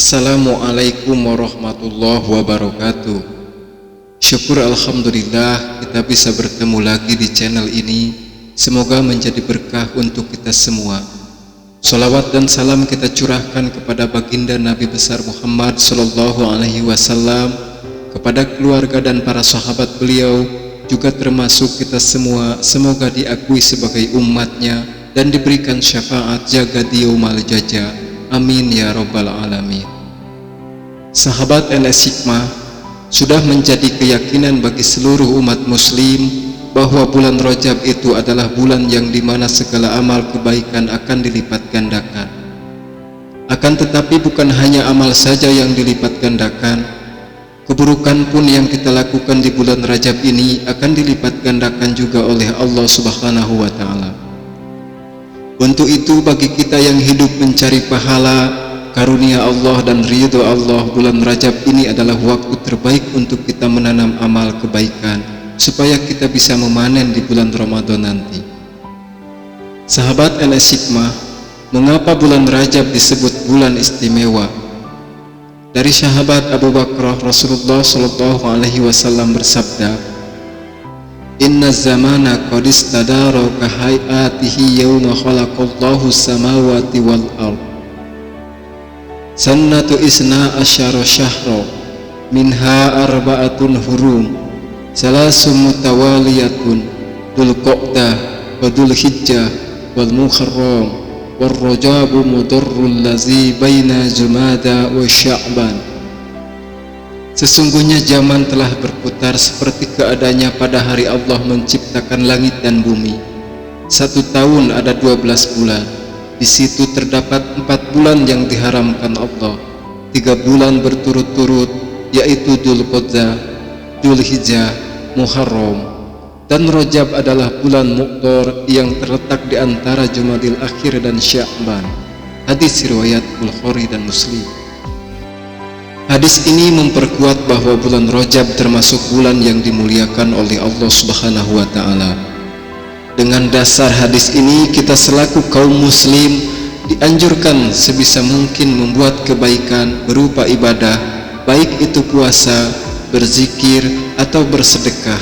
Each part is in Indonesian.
Assalamualaikum warahmatullahi wabarakatuh. Syukur alhamdulillah kita bisa bertemu lagi di channel ini. Semoga menjadi berkah untuk kita semua. Salawat dan salam kita curahkan kepada baginda Nabi besar Muhammad sallallahu alaihi wasallam, kepada keluarga dan para sahabat beliau, juga termasuk kita semua. Semoga diakui sebagai umatnya dan diberikan syafaat jaga di yaumal jazaa. Amin ya rabbal alamin. Sahabat NS Hikmah, sudah menjadi keyakinan bagi seluruh umat muslim bahwa bulan Rajab itu adalah bulan yang dimana segala amal kebaikan akan dilipat gandakan. Akan tetapi bukan hanya amal saja yang dilipat gandakan, keburukan pun yang kita lakukan di bulan Rajab ini akan dilipat gandakan juga oleh Allah Subhanahu wa Ta'ala. Untuk itu bagi kita yang hidup mencari pahala, karunia Allah dan ridho Allah, bulan Rajab ini adalah waktu terbaik untuk kita menanam amal kebaikan supaya kita bisa memanen di bulan Ramadan nanti. Sahabat NS Hikmah, mengapa bulan Rajab disebut bulan istimewa? Dari sahabat Abu Bakar, Rasulullah sallallahu alaihi wasallam bersabda, Inna zamana qad istadara ka hayatihi yawma khalaqallahu samawati wal ard. Sannatu isna asyara syahra minha arba'atun hurum, salasum mutawaliyatun, Dzul Qa'dah wa Dzul Hijjah wal Muharram wal Rajabu mudarrul lazi baina Jumada wa Sya'ban. Sesungguhnya zaman telah berputar seperti keadaannya pada hari Allah menciptakan langit dan bumi. 1 tahun ada 12 bulan. Di situ terdapat 4 bulan yang diharamkan Allah, 3 bulan berturut-turut, yaitu Dzul Qa'dah, Dzul Hijjah, Muharram. Dan Rajab adalah bulan Muqtar yang terletak di antara Jumadil Akhir dan Sya'ban. Hadis riwayat Bukhari dan Muslim. Hadis ini memperkuat bahwa bulan Rajab termasuk bulan yang dimuliakan oleh Allah Subhanahu wa Ta'ala. Dengan dasar hadis ini, kita selaku kaum muslim dianjurkan sebisa mungkin membuat kebaikan berupa ibadah, baik itu puasa, berzikir, atau bersedekah.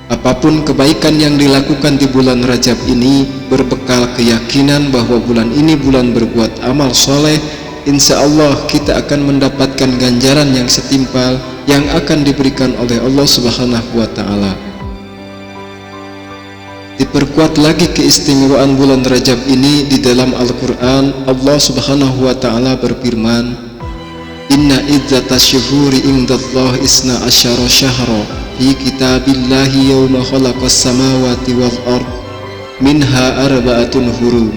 Apapun kebaikan yang dilakukan di bulan Rajab ini berbekal keyakinan bahwa bulan ini bulan berbuat amal soleh, insya Allah kita akan mendapatkan ganjaran yang setimpal yang akan diberikan oleh Allah Subhanahu wa Ta'ala. Diperkuat lagi keistimewaan bulan Rajab ini di dalam Al-Quran. Allah Subhanahu wa Ta'ala berfirman, Inna idzatas syuhuri indallahi isna asyara syahra fi kitabillahi yawma khalaqas samawati wal ard minha arba'atun hurum,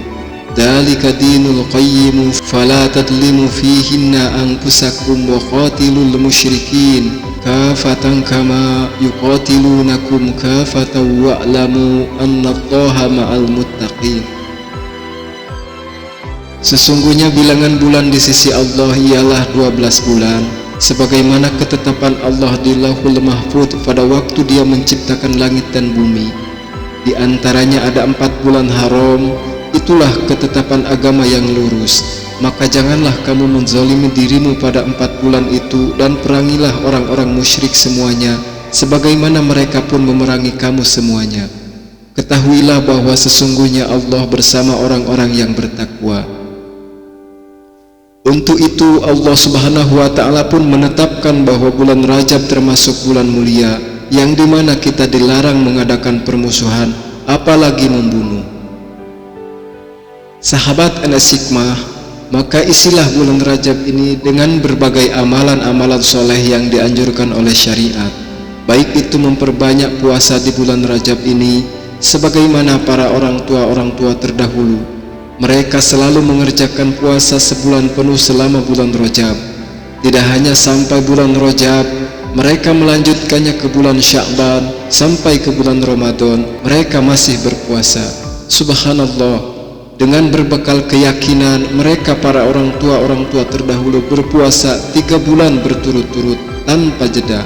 Dzalika dinul qayyim fala tadlimu fihinna anfusakum wa qatilul musyrikin kafatan kama yuqatilunakum kafatan wa'lamu annallaha ma'al muttaqin. Sesungguhnya bilangan bulan di sisi Allah ialah 12 bulan, sebagaimana ketetapan Allah di Lauhul Mahfuz pada waktu Dia menciptakan langit dan bumi. Di antaranya ada 4 bulan haram. Itulah ketetapan agama yang lurus. Maka janganlah kamu menzalimi dirimu pada 4 bulan itu, dan perangilah orang-orang musyrik semuanya, sebagaimana mereka pun memerangi kamu semuanya. Ketahuilah bahwa sesungguhnya Allah bersama orang-orang yang bertakwa. Untuk itu Allah Subhanahu wa Ta'ala pun menetapkan bahwa bulan Rajab termasuk bulan mulia, yang dimana kita dilarang mengadakan permusuhan, apalagi membunuh. Sahabat NS Hikmah, maka isilah bulan Rajab ini dengan berbagai amalan-amalan soleh yang dianjurkan oleh syariat. Baik itu memperbanyak puasa di bulan Rajab ini, sebagaimana para orang tua terdahulu. Mereka selalu mengerjakan puasa sebulan penuh selama bulan Rajab. Tidak hanya sampai bulan Rajab, mereka melanjutkannya ke bulan Sya'ban sampai ke bulan Ramadan. Mereka masih berpuasa. Subhanallah. Dengan berbekal keyakinan mereka, para orang tua terdahulu berpuasa 3 bulan berturut-turut tanpa jeda.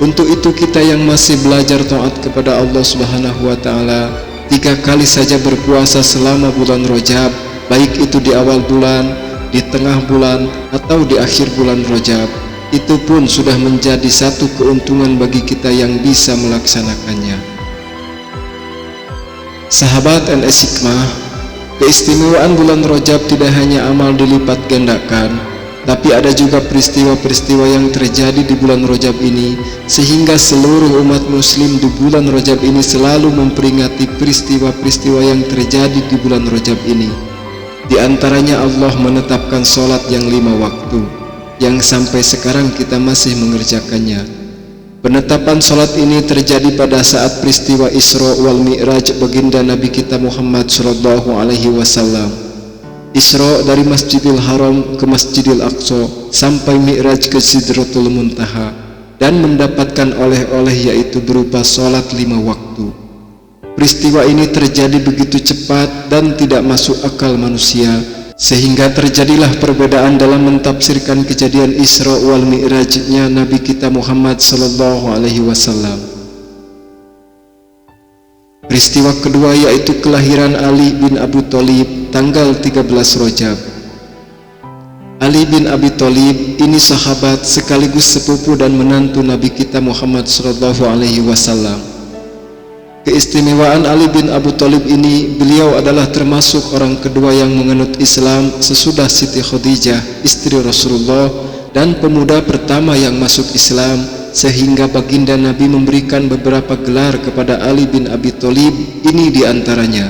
Untuk itu kita yang masih belajar taat kepada Allah Subhanahu wa Ta'ala, 3 kali saja berpuasa selama bulan Rajab, baik itu di awal bulan, di tengah bulan atau di akhir bulan Rajab, itu pun sudah menjadi satu keuntungan bagi kita yang bisa melaksanakannya. Sahabat NS Hikmah, keistimewaan bulan Rajab tidak hanya amal dilipat gandakan, tapi ada juga peristiwa-peristiwa yang terjadi di bulan Rajab ini, sehingga seluruh umat muslim di bulan Rajab ini selalu memperingati peristiwa-peristiwa yang terjadi di bulan Rajab ini. Di antaranya Allah menetapkan sholat yang 5 waktu, yang sampai sekarang kita masih mengerjakannya. Penetapan sholat ini terjadi pada saat peristiwa Isra wal Mi'raj baginda Nabi kita Muhammad SAW. Isra dari Masjidil Haram ke Masjidil Aqsa sampai Mi'raj ke Sidratul Muntaha dan mendapatkan oleh-oleh yaitu berupa sholat 5 waktu. Peristiwa ini terjadi begitu cepat dan tidak masuk akal manusia, sehingga terjadilah perbedaan dalam mentafsirkan kejadian Isra wal Mi'rajnya Nabi kita Muhammad SAW. Peristiwa kedua yaitu kelahiran Ali bin Abi Thalib tanggal 13 Rajab. Ali bin Abi Thalib ini sahabat sekaligus sepupu dan menantu Nabi kita Muhammad SAW. Keistimewaan Ali bin Abi Thalib ini, beliau adalah termasuk orang kedua yang menganut Islam sesudah Siti Khadijah istri Rasulullah dan pemuda pertama yang masuk Islam, sehingga baginda Nabi memberikan beberapa gelar kepada Ali bin Abi Thalib. Ini diantaranya.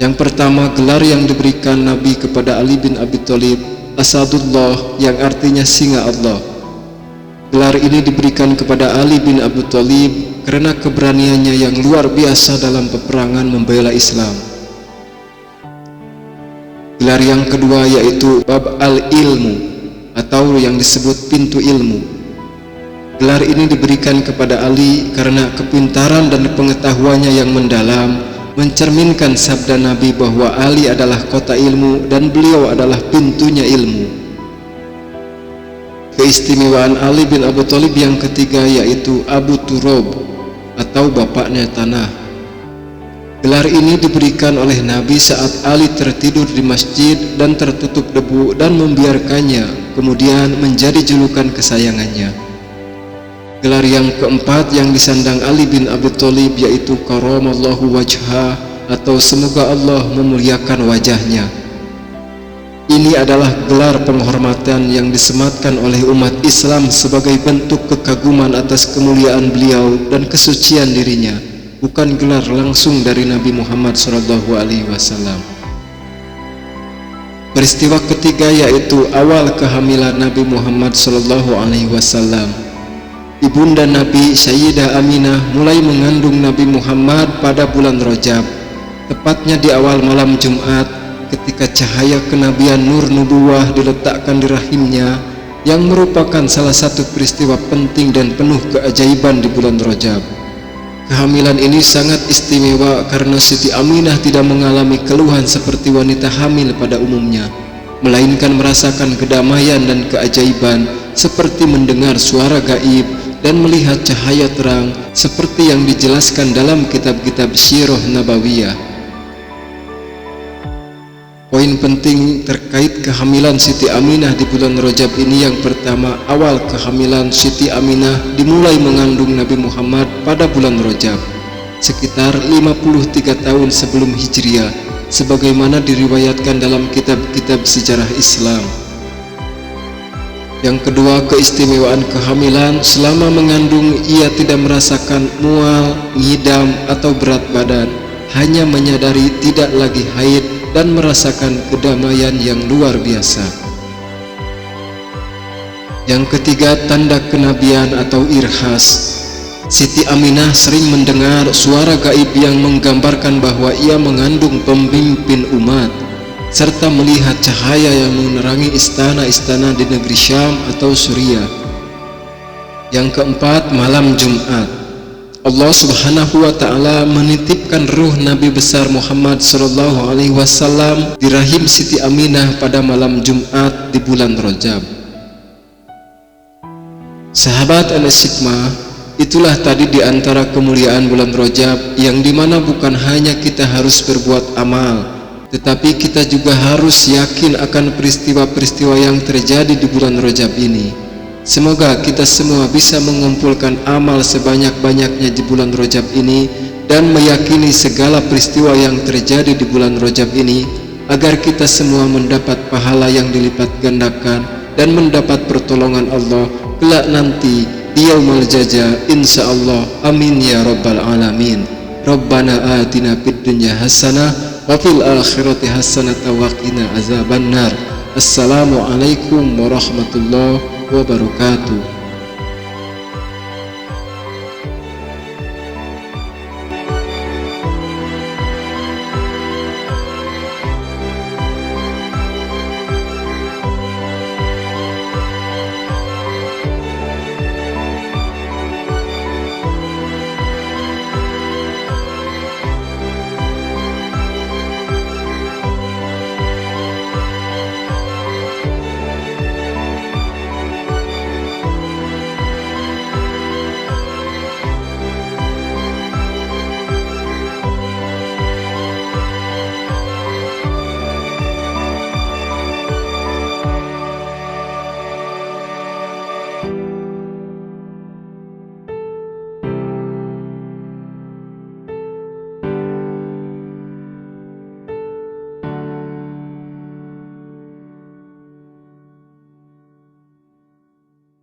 Yang pertama, gelar yang diberikan Nabi kepada Ali bin Abi Thalib, Asadullah, yang artinya singa Allah. Gelar ini diberikan kepada Ali bin Abi Thalib karena keberaniannya yang luar biasa dalam peperangan membela Islam. Gelar yang kedua yaitu Bab al-Ilmu, atau yang disebut pintu ilmu. Gelar ini diberikan kepada Ali karena kepintaran dan pengetahuannya yang mendalam, mencerminkan sabda Nabi bahwa Ali adalah kota ilmu dan beliau adalah pintunya ilmu. Keistimewaan Ali bin Abi Thalib yang ketiga yaitu Abu Turab, atau bapaknya tanah. Gelar ini diberikan oleh Nabi saat Ali tertidur di masjid dan tertutup debu dan membiarkannya, kemudian menjadi julukan kesayangannya. Gelar yang keempat yang disandang Ali bin Abi Thalib yaitu Karamallahu wajhah, atau semoga Allah memuliakan wajahnya. Ini adalah gelar penghormatan yang disematkan oleh umat Islam sebagai bentuk kekaguman atas kemuliaan beliau dan kesucian dirinya, bukan gelar langsung dari Nabi Muhammad SAW. Peristiwa ketiga yaitu awal kehamilan Nabi Muhammad SAW. Ibunda Nabi Sayyidah Aminah mulai mengandung Nabi Muhammad pada bulan Rajab, tepatnya di awal malam Jumat, ketika cahaya kenabian Nur Nubuwah diletakkan di rahimnya, yang merupakan salah satu peristiwa penting dan penuh keajaiban di bulan Rajab. Kehamilan ini sangat istimewa karena Siti Aminah tidak mengalami keluhan seperti wanita hamil pada umumnya, melainkan merasakan kedamaian dan keajaiban seperti mendengar suara gaib dan melihat cahaya terang seperti yang dijelaskan dalam kitab-kitab Sirah Nabawiyah. Poin penting terkait kehamilan Siti Aminah di bulan Rajab ini, yang pertama, awal kehamilan Siti Aminah dimulai mengandung Nabi Muhammad pada bulan Rajab, sekitar 53 tahun sebelum Hijriah, sebagaimana diriwayatkan dalam kitab-kitab sejarah Islam. Yang kedua, keistimewaan kehamilan, selama mengandung ia tidak merasakan mual, ngidam atau berat badan, hanya menyadari tidak lagi haid dan merasakan kedamaian yang luar biasa. Yang ketiga, tanda kenabian atau irhas. Siti Aminah sering mendengar suara gaib yang menggambarkan bahwa ia mengandung pemimpin umat, serta melihat cahaya yang menerangi istana-istana di negeri Syam atau Suriah. Yang keempat, malam Jumat. Allah Subhanahu wa Ta'ala menitipkan ruh Nabi besar Muhammad SAW di rahim Siti Aminah pada malam Jumat di bulan Rajab. Sahabat NS Hikmah, itulah tadi di antara kemuliaan bulan Rajab, yang dimana bukan hanya kita harus berbuat amal, Tetapi kita juga harus yakin akan peristiwa-peristiwa yang terjadi di bulan Rajab ini. Semoga kita semua bisa mengumpulkan amal sebanyak-banyaknya di bulan Rajab ini dan meyakini segala peristiwa yang terjadi di bulan Rajab ini, agar kita semua mendapat pahala yang dilipat gandakan dan mendapat pertolongan Allah kelak nanti di yaumul jaza, insyaallah. Amin ya rabbal alamin. Rabbana atina fid dunya hasanah wa fil akhirati hasanah wa qina azabannar. Assalamualaikum warahmatullahi wabarakatuh.